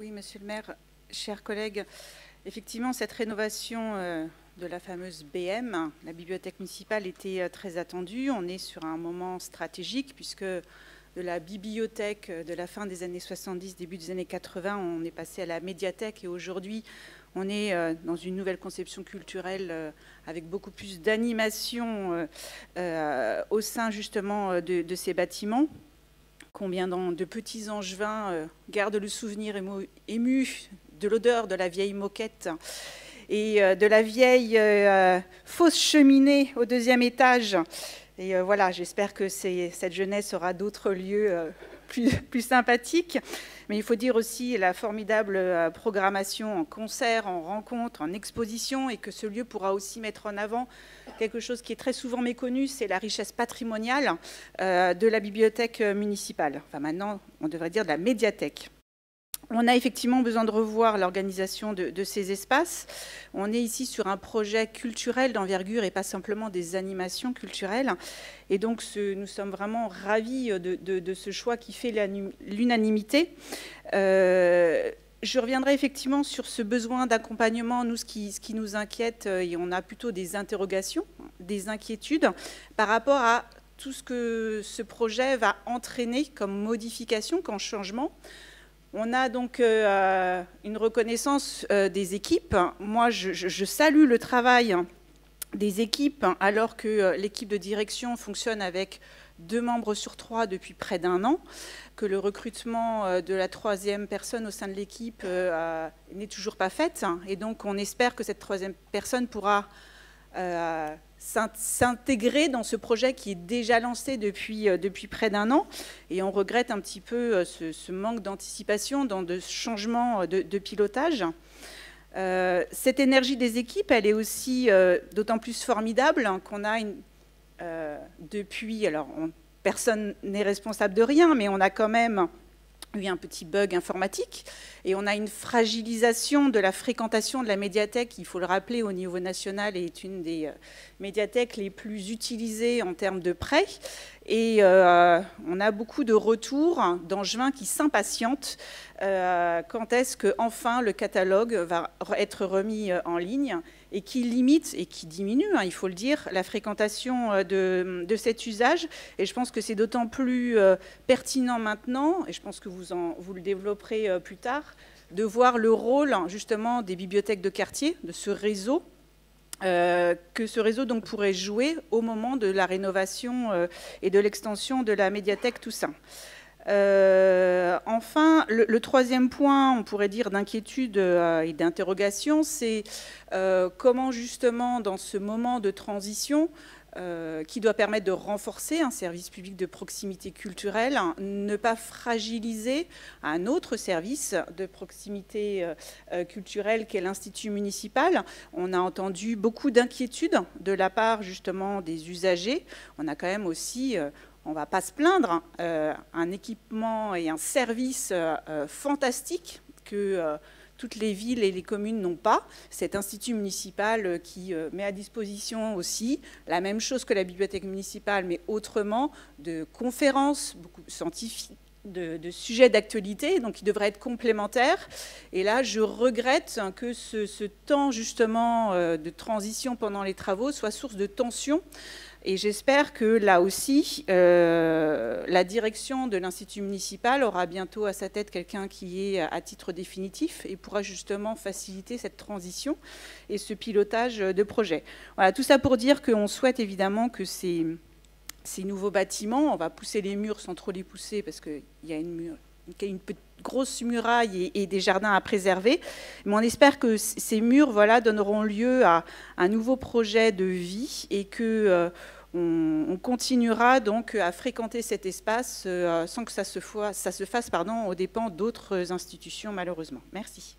Oui, monsieur le maire, chers collègues, effectivement, cette rénovation de la fameuse BM, la bibliothèque municipale, était très attendue. On est sur un moment stratégique puisque de la bibliothèque de la fin des années 70, début des années 80, on est passé à la médiathèque et aujourd'hui, on est dans une nouvelle conception culturelle avec beaucoup plus d'animation au sein justement de ces bâtiments. Combien de petits angevins gardent le souvenir ému de l'odeur de la vieille moquette et de la vieille fausse cheminée au deuxième étage. Et voilà, j'espère que cette jeunesse aura d'autres lieux plus sympathiques. Mais il faut dire aussi la formidable programmation en concert, en rencontre, en exposition, et que ce lieu pourra aussi mettre en avant quelque chose qui est très souvent méconnu, c'est la richesse patrimoniale de la bibliothèque municipale. Enfin maintenant, on devrait dire de la médiathèque. On a effectivement besoin de revoir l'organisation de ces espaces. On est ici sur un projet culturel d'envergure et pas simplement des animations culturelles. Et donc, nous sommes vraiment ravis de ce choix qui fait l'unanimité. Je reviendrai effectivement sur ce besoin d'accompagnement. Nous, ce qui nous inquiète, et on a plutôt des interrogations, des inquiétudes par rapport à tout ce que ce projet va entraîner comme modification, comme changement. On a donc une reconnaissance des équipes. Moi, je salue le travail des équipes, alors que l'équipe de direction fonctionne avec 2 membres sur 3 depuis près d'1 an, que le recrutement de la 3e personne au sein de l'équipe n'est toujours pas fait. Et donc, on espère que cette 3e personne pourra s'intégrer dans ce projet qui est déjà lancé depuis près d'1 an. Et on regrette un petit peu ce manque d'anticipation dans de changements de pilotage. Cette énergie des équipes, elle est aussi d'autant plus formidable qu'on a depuis, alors personne n'est responsable de rien, mais on a quand même eu un petit bug informatique et on a une fragilisation de la fréquentation de la médiathèque, qui, il faut le rappeler, au niveau national est une des médiathèques les plus utilisées en termes de prêts. Et on a beaucoup de retours d'angevins qui s'impatientent quand est-ce que enfin le catalogue va être remis en ligne et qui limite et qui diminue, il faut le dire, la fréquentation de cet usage. Et je pense que c'est d'autant plus pertinent maintenant, et je pense que vous le développerez plus tard, de voir le rôle justement des bibliothèques de quartier, de ce réseau, que ce réseau donc pourrait jouer au moment de la rénovation et de l'extension de la médiathèque Toussaint. Enfin, le 3e point, on pourrait dire, d'inquiétude et d'interrogation, c'est comment justement dans ce moment de transition qui doit permettre de renforcer un service public de proximité culturelle, ne pas fragiliser un autre service de proximité culturelle qu'est l'Institut municipal. On a entendu beaucoup d'inquiétudes de la part justement des usagers. On a quand même aussi, on ne va pas se plaindre, un équipement et un service fantastique que toutes les villes et les communes n'ont pas. Cet institut municipal qui met à disposition aussi la même chose que la bibliothèque municipale, mais autrement, de conférences beaucoup scientifiques, de sujets d'actualité, donc qui devraient être complémentaires. Et là, je regrette que ce temps justement de transition pendant les travaux soit source de tension. Et j'espère que là aussi, la direction de l'Institut municipal aura bientôt à sa tête quelqu'un qui est à titre définitif et pourra justement faciliter cette transition et ce pilotage de projet. Voilà, tout ça pour dire qu'on souhaite évidemment que ces nouveaux bâtiments, on va pousser les murs sans trop les pousser parce qu'il y a une grosse muraille et des jardins à préserver. Mais on espère que ces murs, voilà, donneront lieu à un nouveau projet de vie et que on continuera donc à fréquenter cet espace sans que ça se fasse aux dépens d'autres institutions, malheureusement. Merci.